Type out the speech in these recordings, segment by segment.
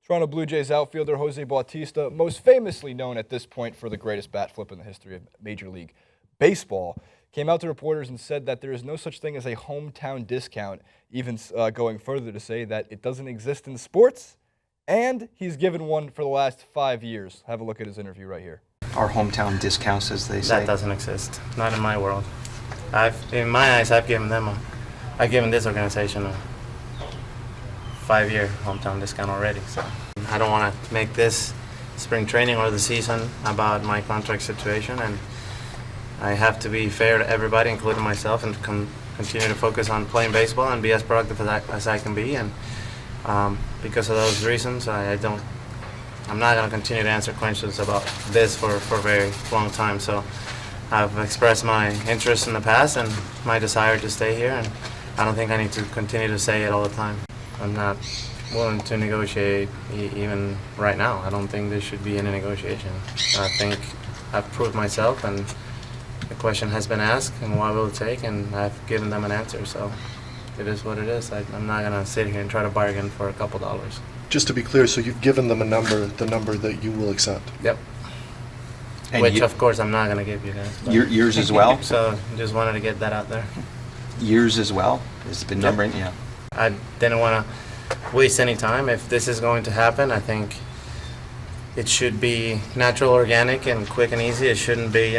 Toronto Blue Jays outfielder Jose Bautista, most famously known at this point for the greatest bat flip in the history of Major League Baseball, came out to reporters and said that there is no such thing as a hometown discount, even going further to say that it doesn't exist in sports, and he's given one for the last 5 years. Have a look at his interview right here. Our hometown discounts, as they say. That doesn't exist. Not in my world. In my eyes, I've given this organization a 5-year hometown discount already. So I don't want to make this spring training or the season about my contract situation, and I have to be fair to everybody, including myself, and continue to focus on playing baseball and be as productive as I can be. And because of those reasons, I'm not going to continue to answer questions about this for a very long time. So I've expressed my interest in the past and my desire to stay here, and I don't think I need to continue to say it all the time. I'm not willing to negotiate even right now. I don't think there should be any negotiation. I think I've proved myself, and the question has been asked, and what will it take, and I've given them an answer. So it is what it is. I'm not going to sit here and try to bargain for a couple dollars. Just to be clear, so you've given them the number that you will accept? Yep. And which, of course, I'm not going to give you guys. Yours as well? So just wanted to get that out there. Yours as well? Is the number? Yep. Yeah. I didn't want to waste any time. If this is going to happen, I think it should be natural, organic, and quick and easy. It shouldn't be,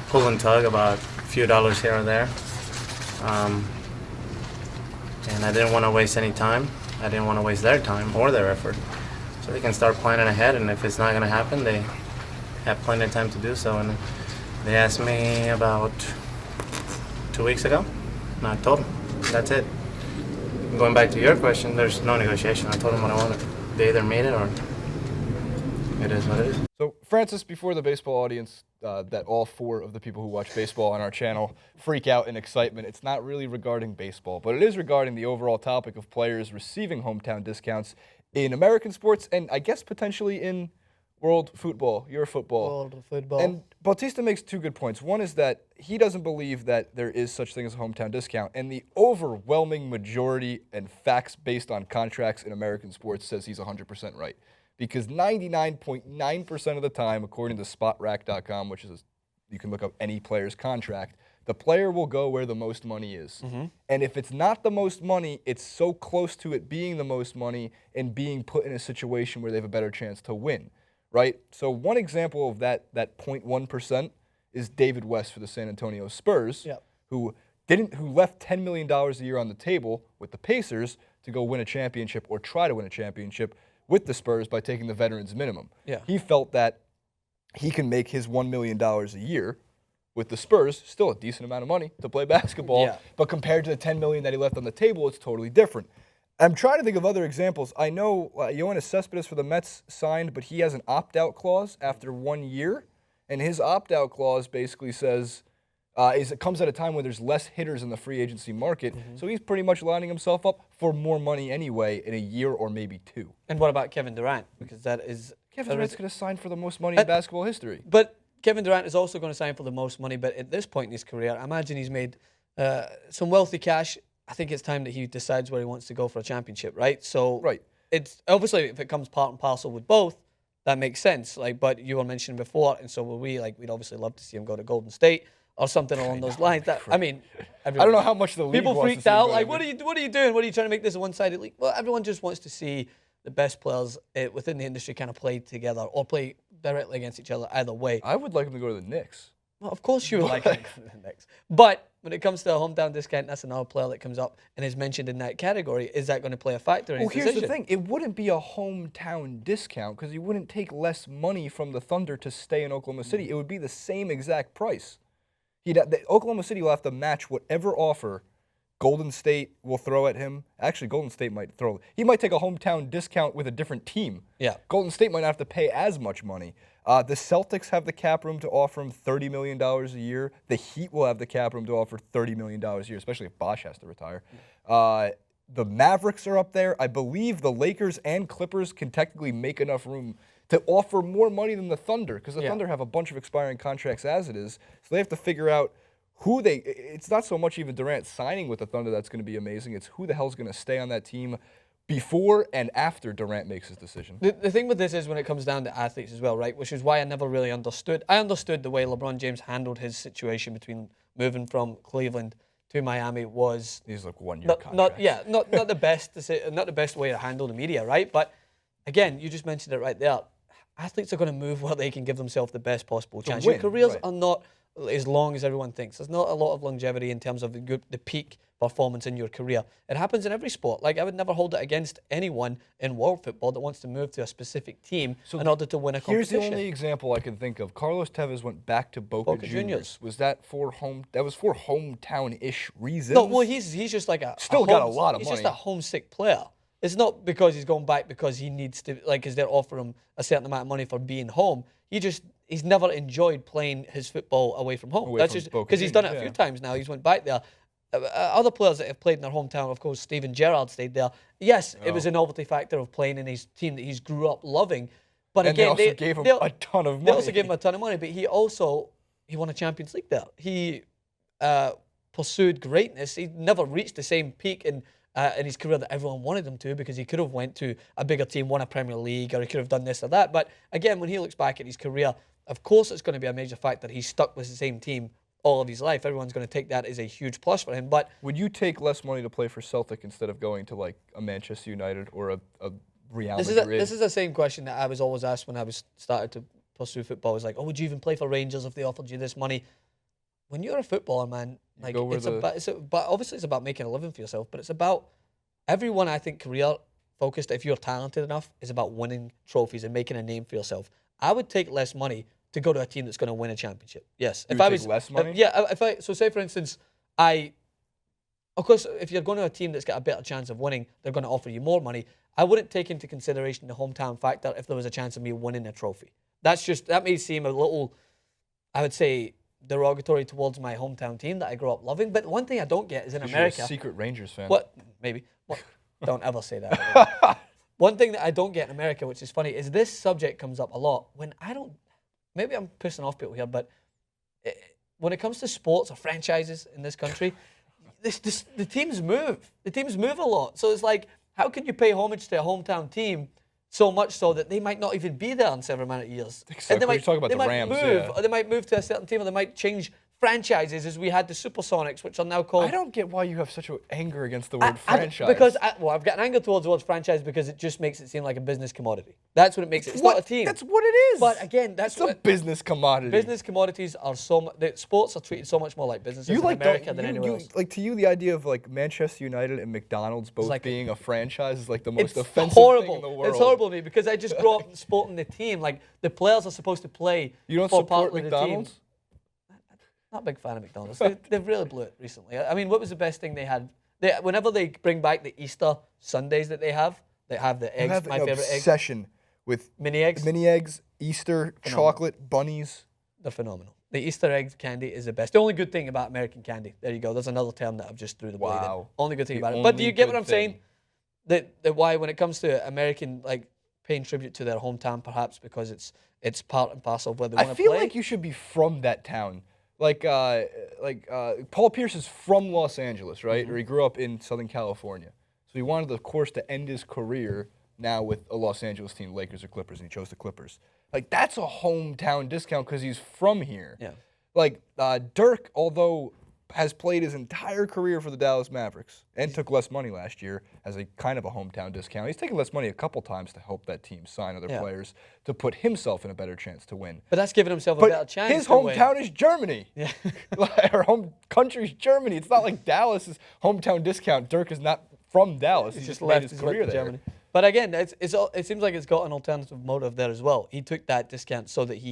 pull and tug about a few dollars here or there. And I didn't want to waste any time. I didn't want to waste their time or their effort. So they can start planning ahead, and if it's not going to happen, they have plenty of time to do so. And they asked me about 2 weeks ago, and I told them, that's it. Going back to your question, there's no negotiation. I told them what I wanted. They either made it or it is what it is. So, Francis, before the baseball audience, that all 4 of the people who watch baseball on our channel freak out in excitement, it's not really regarding baseball, but it is regarding the overall topic of players receiving hometown discounts in American sports and I guess potentially in world football, your football. World football. And Bautista makes 2 good points. One is that he doesn't believe that there is such thing as a hometown discount, and the overwhelming majority and facts based on contracts in American sports says he's 100% right. Because 99.9% of the time, according to spotrack.com, which is, you can look up any player's contract, the player will go where the most money is. Mm-hmm. And if it's not the most money, it's so close to it being the most money and being put in a situation where they have a better chance to win, right? So one example of that 0.1% is David West for the San Antonio Spurs, yep. who left $10 million a year on the table with the Pacers to go win a championship or try to win a championship with the Spurs by taking the veterans minimum. Yeah. He felt that he can make his $1 million a year with the Spurs, still a decent amount of money to play basketball, yeah. but compared to the $10 million that he left on the table, it's totally different. I'm trying to think of other examples. I know Yoenis Cespedes for the Mets signed, but he has an opt-out clause after 1 year, and his opt-out clause basically says it comes at a time when there's less hitters in the free agency market, so he's pretty much lining himself up for more money anyway in a year or maybe 2. And what about Kevin Durant? Because that is... Kevin Durant's going to sign for the most money in basketball history. But Kevin Durant is also going to sign for the most money, but at this point in his career, I imagine he's made some wealthy cash. I think it's time that he decides where he wants to go for a championship, right? So right. It's obviously, if it comes part and parcel with both, that makes sense. But you were mentioning before, and so will we. We'd obviously love to see him go to Golden State or something along those lines. I don't know how much the league people wants freaked to see out. him go What are you doing? What are you trying to make this a one-sided league? Well, everyone just wants to see the best players within the industry kind of play together or play directly against each other either way. I would like him to go to the Knicks. Well, of course you would like him to go to the Knicks. But when it comes to a hometown discount, that's another player that comes up and is mentioned in that category. Is that going to play a factor in his decision? Here's the thing. It wouldn't be a hometown discount because he wouldn't take less money from the Thunder to stay in Oklahoma City. It would be the same exact price. Oklahoma City will have to match whatever offer Golden State will throw at him. Actually, Golden State he might take a hometown discount with a different team. Yeah. Golden State might not have to pay as much money. The Celtics have the cap room to offer him $30 million a year. The Heat will have the cap room to offer $30 million a year, especially if Bosh has to retire. The Mavericks are up there. I believe the Lakers and Clippers can technically make enough room to offer more money than the Thunder, because the Thunder have a bunch of expiring contracts as it is. So they have to figure out it's not so much even Durant signing with the Thunder that's going to be amazing. It's who the hell's going to stay on that team. before and after Durant makes his decision. The thing with this is when it comes down to athletes as well, right? Which is why I never really understood. I understood the way LeBron James handled his situation between moving from Cleveland to Miami was He's like 1 year not contract. not the best not the best way to handle the media, right? But again, you just mentioned it right there. Athletes are going to move where they can give themselves the best possible chance. Your win, careers right. are not as long as everyone thinks. There's not a lot of longevity in terms of the peak performance in your career. It happens in every sport. Like, I would never hold it against anyone in world football that wants to move to a specific team in order to win a Here's competition. the only example I can think of. Carlos Tevez went back to Boca Juniors. Was that for hometown-ish reasons? No, well, he's just like Still got a lot of he's money. just a homesick player. It's not because he's going back because he needs to, like, because they're offering him a certain amount of money for being home. He's never enjoyed playing his football away from home. Away That's from just Boca because he's done it Juniors, a few yeah. times now. He's went back there. Other players that have played in their hometown, of course, Steven Gerrard stayed there. Yes, it was a novelty factor of playing in his team that he's grew up loving. But And again, they also gave him a ton of money. They also gave him a ton of money, but he won a Champions League there. He pursued greatness. He never reached the same peak in his career that everyone wanted him to, because he could have went to a bigger team, won a Premier League, or he could have done this or that. But again, when he looks back at his career, of course it's going to be a major factor. He's stuck with the same team all of his life. Everyone's going to take that as a huge plus for him. But Would you take less money to play for Celtic instead of going to like a Manchester United or a Real Madrid? this is the same question that I was always asked when I was started to pursue football. It was like, oh, would you even play for Rangers if they offered you this money? When you're a footballer, man, like go where but obviously it's about making a living for yourself. But it's about everyone. I think career focused, if you're talented enough, is about winning trophies and making a name for yourself. I would take less money to go to a team that's going to win a championship. Yes. You would take less money? So say for instance, of course, if you're going to a team that's got a better chance of winning, they're going to offer you more money. I wouldn't take into consideration the hometown factor if there was a chance of me winning a trophy. That may seem a little, I would say, derogatory towards my hometown team that I grew up loving. But one thing I don't get is in 'Cause America. You're a secret Rangers fan. What? Maybe. What? Don't ever say that. One thing that I don't get in America, which is funny, is this subject comes up a lot when I don't. Maybe I'm pissing off people here, but when it comes to sports or franchises in this country, the teams move. The teams move a lot. So it's like, how can you pay homage to a hometown team so much so that they might not even be there in several amount of years? Exactly. You're talking about the Rams, move, yeah. or they might move to a certain team, or they might change franchises, as we had the Supersonics, which are now called. I don't get why you have such an anger against the word franchise. I've got an anger towards the word franchise because it just makes it seem like a business commodity. That's what it makes it. It's not a team. That's what it is. But again, that's it's a business commodity. Business commodities are sports are treated so much more like businesses in America than anywhere else. Like, to you, the idea of like Manchester United and McDonald's both like being a franchise is like the most It's offensive horrible. thing in the world. It's horrible to me because I just grew up supporting the team. Like, the players are supposed to play. You don't for support part of the McDonald's? team. Not a big fan of McDonald's. They've really blew it recently. I mean, what was the best thing they had? Whenever they bring back the Easter Sundays that they have the eggs. I have My an favorite egg. obsession with Mini eggs. mini eggs, Easter, chocolate, bunnies. They're phenomenal. The Easter egg candy is the best. The only good thing about American candy. There you go. There's another term that I've just threw the blade in. Wow. Only good thing The about it. But do you only get what good I'm saying? thing. That why when it comes to American, like, paying tribute to their hometown, perhaps because it's part and parcel of where they want I to play. feel like you should be from that town. Like Paul Pierce is from Los Angeles, right? Mm-hmm. Or he grew up in Southern California. So he wanted, of course, to end his career now with a Los Angeles team, Lakers or Clippers, and he chose the Clippers. Like, that's a hometown discount because he's from here. Yeah. Like, Dirk, although has played his entire career for the Dallas Mavericks and took less money last year as a kind of a hometown discount. He's taken less money a couple times to help that team sign other players to put himself in a better chance to win. But that's giving himself a better chance. His to win. hometown is Germany. Yeah. Our home country's Germany. It's not like Dallas's hometown discount. Dirk is not from Dallas. He just made his career to there. Germany. But again, it seems like it's got an alternative motive there as well. He took that discount so that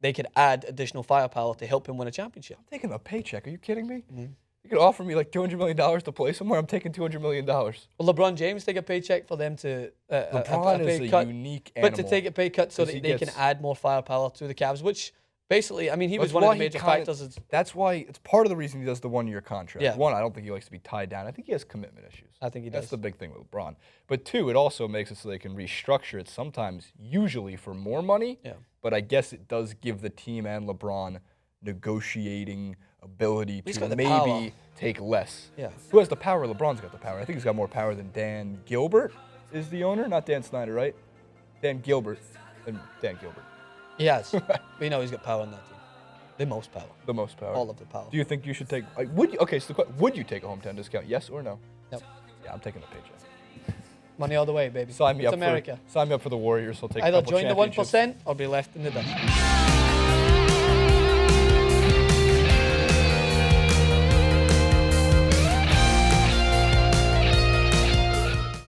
they could add additional firepower to help him win a championship. I'm taking a paycheck. Are you kidding me? Mm-hmm. You could offer me like $200 million to play somewhere. I'm taking $200 million. Will LeBron James take a paycheck for them to LeBron a pay is a cut, unique animal. but to take a pay cut so that they can add more firepower to the Cavs, which basically, I mean, he was one of the major factors. That's why it's part of the reason he does the 1-year contract. Yeah. One, I don't think he likes to be tied down. I think he has commitment issues. I think he does. That's the big thing with LeBron. But two, it also makes it so they can restructure it sometimes, usually for more money. Yeah. But I guess it does give the team and LeBron negotiating ability He's to got the maybe power. take less. Yeah. Who has the power? LeBron's got the power. I think he's got more power than Dan Gilbert is the owner, not Dan Snyder, right? Dan Gilbert. And Dan Gilbert. He has. We know he's got power on that team. The most power. The most power. All of the power. Do you think you should take? Would you? Okay, so would you take a hometown discount? Yes or no? No. Yeah, I'm taking the paycheck. Money all the way, baby. Sign me It's up. America. Sign me up for the Warriors. I'll take. a Either couple join the championships. 1% or be left in the dust.